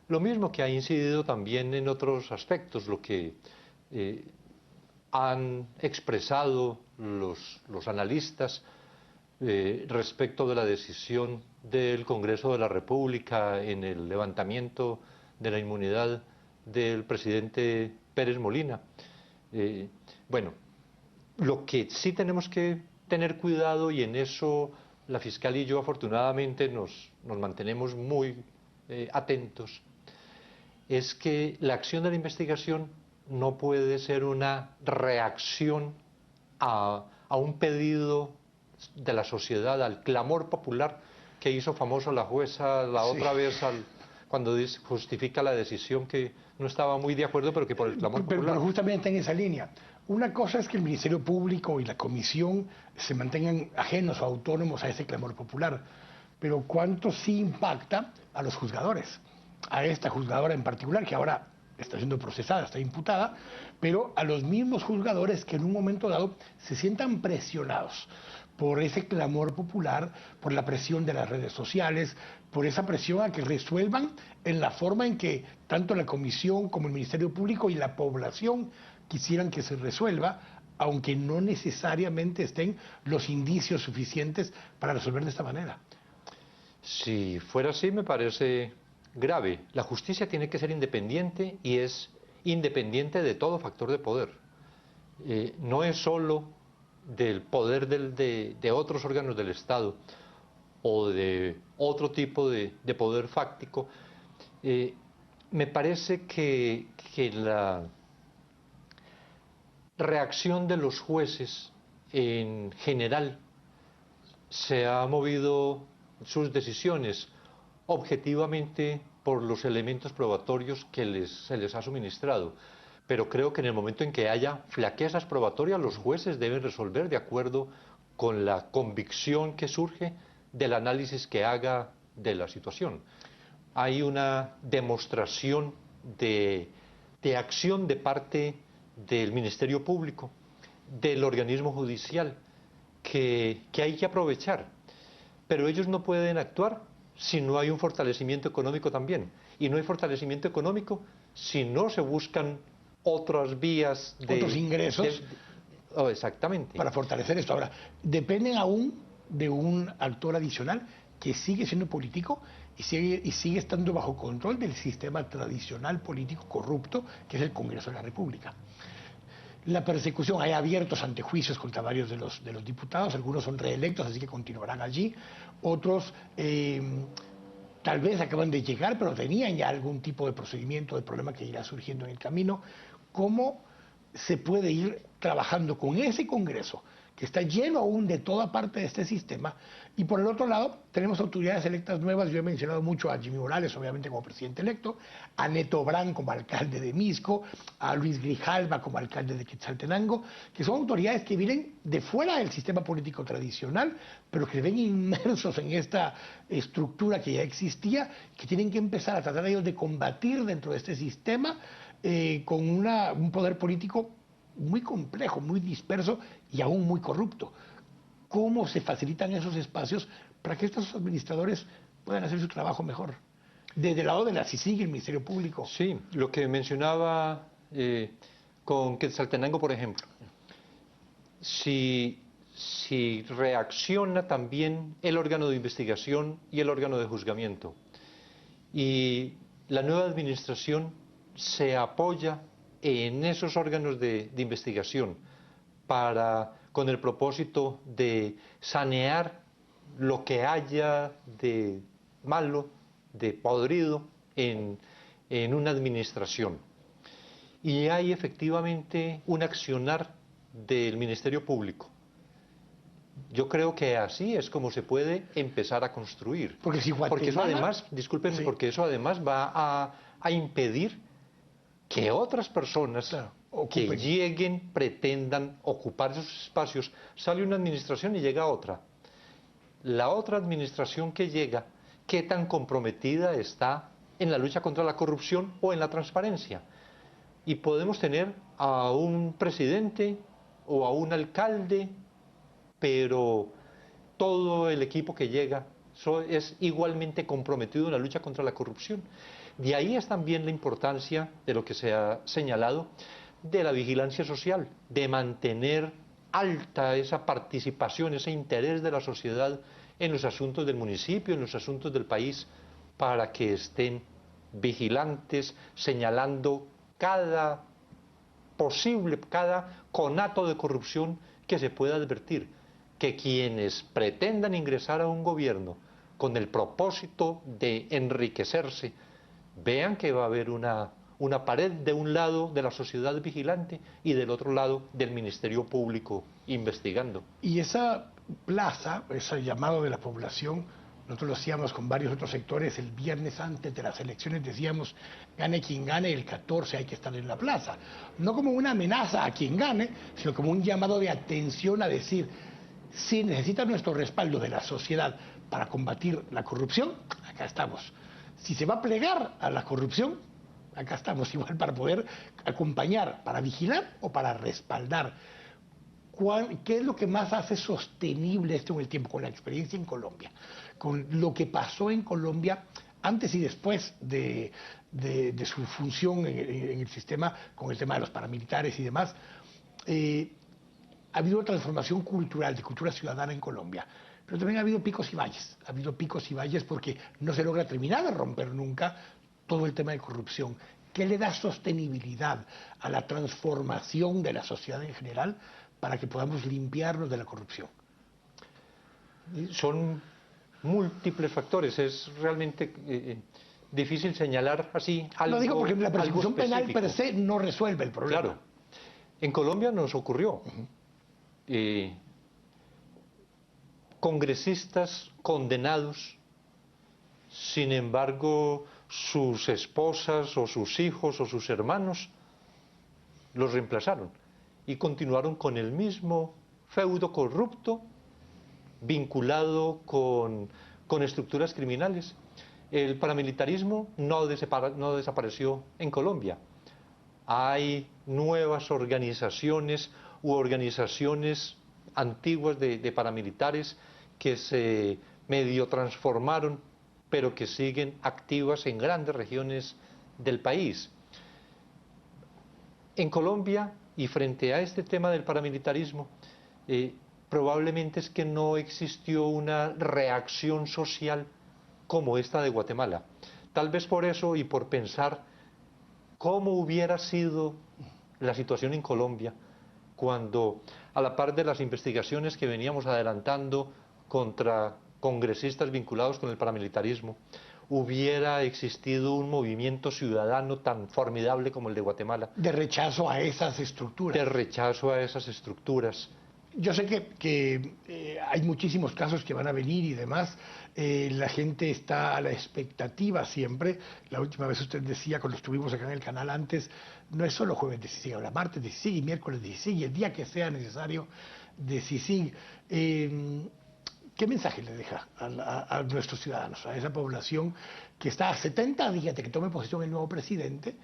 lo mismo que ha incidido también en otros aspectos, lo que han expresado los analistas respecto de la decisión del Congreso de la República en el levantamiento de la inmunidad del presidente Pérez Molina. Bueno, lo que sí tenemos que tener cuidado, y en eso la fiscal y yo afortunadamente nos mantenemos muy atentos, es que la acción de la investigación no puede ser una reacción a un pedido de la sociedad, al clamor popular que hizo famoso la jueza la otra vez cuando justifica la decisión, que no estaba muy de acuerdo, pero que por el clamor popular. Pero justamente en esa línea, una cosa es que el Ministerio Público y la Comisión se mantengan ajenos o autónomos a ese clamor popular, pero ¿cuánto sí impacta a los juzgadores? A esta juzgadora en particular, que ahora está siendo procesada, está imputada, pero a los mismos juzgadores que en un momento dado se sientan presionados por ese clamor popular, por la presión de las redes sociales, por esa presión a que resuelvan en la forma en que tanto la Comisión como el Ministerio Público y la población quisieran que se resuelva, aunque no necesariamente estén los indicios suficientes para resolver de esta manera. Si fuera así, me parece grave. La justicia tiene que ser independiente, y es independiente de todo factor de poder. No es solo del poder de otros órganos del Estado o de otro tipo de poder fáctico. Me parece que la reacción de los jueces en general se ha movido sus decisiones objetivamente por los elementos probatorios que se les ha suministrado. Pero creo que en el momento en que haya flaquezas probatorias, los jueces deben resolver de acuerdo con la convicción que surge del análisis que haga de la situación. Hay una demostración de acción de parte del Ministerio Público, del organismo judicial, que hay que aprovechar. Pero ellos no pueden actuar si no hay un fortalecimiento económico también. Y no hay fortalecimiento económico si no se buscan otras vías de otros ingresos exactamente, para fortalecer esto. Ahora, dependen aún de un actor adicional que sigue siendo político y sigue estando bajo control del sistema tradicional político corrupto, que es el Congreso de la República. La persecución, hay abiertos antejuicios contra varios de los diputados, algunos son reelectos, así que continuarán allí, otros tal vez acaban de llegar, pero tenían ya algún tipo de procedimiento, de problema que irá surgiendo en el camino. ¿Cómo se puede ir trabajando con ese Congreso, que está lleno aún de toda parte de este sistema? Y por el otro lado, tenemos autoridades electas nuevas. Yo he mencionado mucho a Jimmy Morales, obviamente como presidente electo, a Neto Brand como alcalde de Misco, a Luis Grijalva como alcalde de Quetzaltenango, que son autoridades que vienen de fuera del sistema político tradicional, pero que ven inmersos en esta estructura que ya existía, que tienen que empezar a tratar ellos de combatir dentro de este sistema con un poder político muy complejo, muy disperso y aún muy corrupto. ¿Cómo se facilitan esos espacios para que estos administradores puedan hacer su trabajo mejor? Desde el lado de la CICIG y el Ministerio Público. Sí, lo que mencionaba con Quetzaltenango, por ejemplo. Si reacciona también el órgano de investigación y el órgano de juzgamiento, y la nueva administración se apoya en esos órganos de investigación con el propósito de sanear lo que haya de malo, de podrido en una administración. Y hay efectivamente un accionar del Ministerio Público. Yo creo que así es como se puede empezar a construir. Porque si Guatemala... Porque eso además, discúlpenme, porque eso además va a impedir que otras personas que lleguen, pretendan ocupar esos espacios. Sale una administración y llega otra. La otra administración que llega, ¿qué tan comprometida está en la lucha contra la corrupción o en la transparencia? Y podemos tener a un presidente o a un alcalde, pero todo el equipo que llega es igualmente comprometido en la lucha contra la corrupción. De ahí es también la importancia de lo que se ha señalado de la vigilancia social, de mantener alta esa participación, ese interés de la sociedad en los asuntos del municipio, en los asuntos del país, para que estén vigilantes, señalando cada conato de corrupción que se pueda advertir, que quienes pretendan ingresar a un gobierno con el propósito de enriquecerse, vean que va a haber una pared de un lado de la sociedad vigilante y del otro lado del Ministerio Público investigando. Y esa plaza, ese llamado de la población, nosotros lo hacíamos con varios otros sectores el viernes antes de las elecciones, decíamos, gane quien gane, el 14 hay que estar en la plaza. No como una amenaza a quien gane, sino como un llamado de atención a decir, si necesita nuestro respaldo de la sociedad para combatir la corrupción, acá estamos. Si se va a plegar a la corrupción, acá estamos igual para poder acompañar, para vigilar o para respaldar. ¿Qué es lo que más hace sostenible esto en el tiempo? Con la experiencia en Colombia, con lo que pasó en Colombia antes y después de su función en el sistema, con el tema de los paramilitares y demás. Ha habido una transformación cultural, de cultura ciudadana en Colombia, pero también ha habido picos y valles. Ha habido picos y valles porque no se logra terminar de romper nunca todo el tema de corrupción. ¿Qué le da sostenibilidad a la transformación de la sociedad en general para que podamos limpiarnos de la corrupción? Son múltiples factores, es realmente difícil señalar así algo. Lo digo porque la persecución penal per se no resuelve el problema. Claro, en Colombia nos ocurrió. Congresistas condenados, sin embargo sus esposas o sus hijos o sus hermanos los reemplazaron y continuaron con el mismo feudo corrupto vinculado con estructuras criminales. El paramilitarismo no desapareció en Colombia. Hay nuevas organizaciones u organizaciones antiguas de paramilitares que se medio transformaron, pero que siguen activas en grandes regiones del país. En Colombia, y frente a este tema del paramilitarismo, probablemente es que no existió una reacción social como esta de Guatemala. Tal vez por eso y por pensar cómo hubiera sido la situación en Colombia cuando, a la par de las investigaciones que veníamos adelantando contra congresistas vinculados con el paramilitarismo, hubiera existido un movimiento ciudadano tan formidable como el de Guatemala. De rechazo a esas estructuras. De rechazo a esas estructuras. Yo sé que hay muchísimos casos que van a venir y demás. La gente está a la expectativa siempre. La última vez usted decía, cuando estuvimos acá en el canal antes, no es solo jueves de CICIG, ahora martes de CICIG y miércoles de CICIG, y el día que sea necesario de CICIG. ¿Qué mensaje le deja a nuestros ciudadanos, a esa población que está a 70 días de que tome posesión el nuevo presidente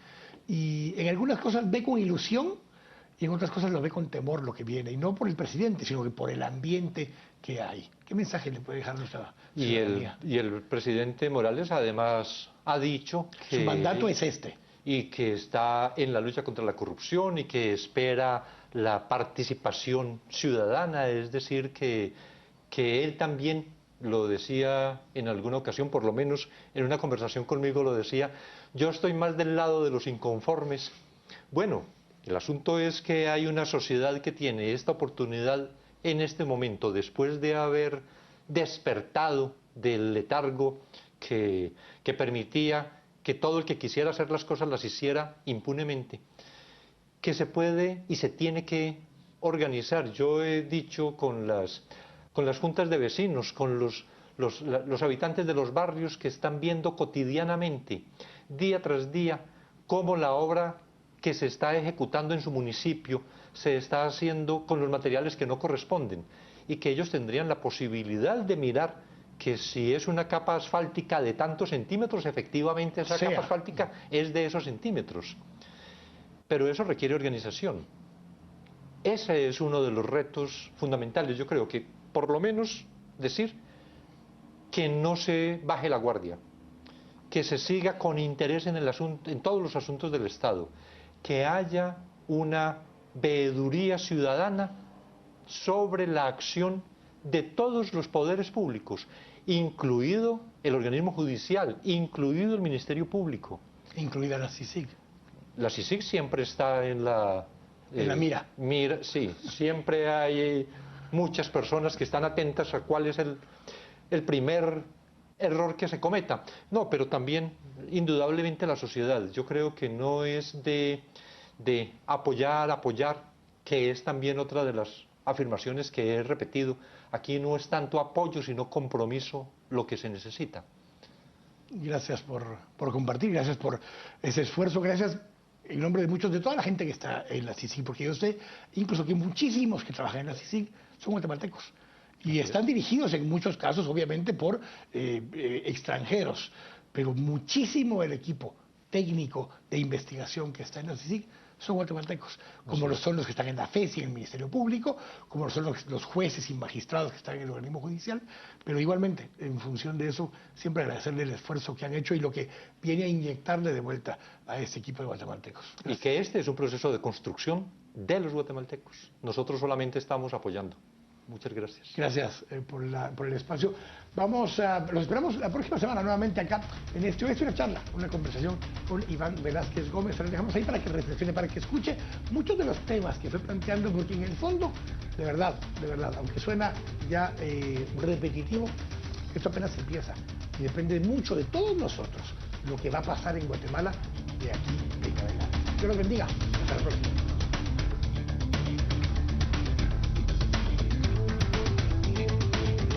y en algunas cosas ve con ilusión y en otras cosas lo ve con temor lo que viene, y no por el presidente, sino que por el ambiente que hay? ¿Qué mensaje le puede dejar a nuestra ciudadanía? Y el presidente Morales además ha dicho que su mandato es este. Y que está en la lucha contra la corrupción y que espera la participación ciudadana, es decir, que él también lo decía en alguna ocasión, por lo menos en una conversación conmigo lo decía, yo estoy más del lado de los inconformes. Bueno, el asunto es que hay una sociedad que tiene esta oportunidad en este momento, después de haber despertado del letargo que permitía que todo el que quisiera hacer las cosas las hiciera impunemente, que se puede y se tiene que organizar. Yo he dicho con las juntas de vecinos, con los habitantes de los barrios que están viendo cotidianamente, día tras día, cómo la obra que se está ejecutando en su municipio se está haciendo con los materiales que no corresponden, y que ellos tendrían la posibilidad de mirar que si es una capa asfáltica de tantos centímetros, efectivamente esa capa asfáltica es de esos centímetros. Pero eso requiere organización. Ese es uno de los retos fundamentales. Yo creo que, por lo menos, decir que no se baje la guardia, que se siga con interés en todos los asuntos del Estado, que haya una veeduría ciudadana sobre la acción de todos los poderes públicos, incluido el organismo judicial, incluido el Ministerio Público. Incluida la CICIG. La CICIG siempre está en la mira. Sí, siempre hay muchas personas que están atentas a cuál es el primer error que se cometa. No, pero también, indudablemente, la sociedad. Yo creo que no es de apoyar, que es también otra de las afirmaciones que he repetido. Aquí no es tanto apoyo, sino compromiso lo que se necesita. Gracias por compartir, gracias por ese esfuerzo, gracias en nombre de muchos, de toda la gente que está en la CICIG, porque yo sé incluso que muchísimos que trabajan en la CICIG son guatemaltecos y están dirigidos en muchos casos obviamente por extranjeros, pero muchísimo el equipo técnico de investigación que está en la CICIG son guatemaltecos, como lo son los que están en la FESI, en el Ministerio Público, como lo son los jueces y magistrados que están en el organismo judicial, pero igualmente, en función de eso, siempre agradecerle el esfuerzo que han hecho y lo que viene a inyectarle de vuelta a este equipo de guatemaltecos. Y que este es un proceso de construcción de los guatemaltecos. Nosotros solamente estamos apoyando. Muchas gracias. Gracias por el espacio. Los esperamos la próxima semana nuevamente acá en Este Oeste, una charla, una conversación con Iván Velázquez Gómez. Se lo dejamos ahí para que reflexione, para que escuche muchos de los temas que estoy planteando, porque en el fondo, de verdad, aunque suena ya repetitivo, esto apenas empieza y depende mucho de todos nosotros lo que va a pasar en Guatemala de aquí en adelante. Dios los bendiga. Hasta la próxima.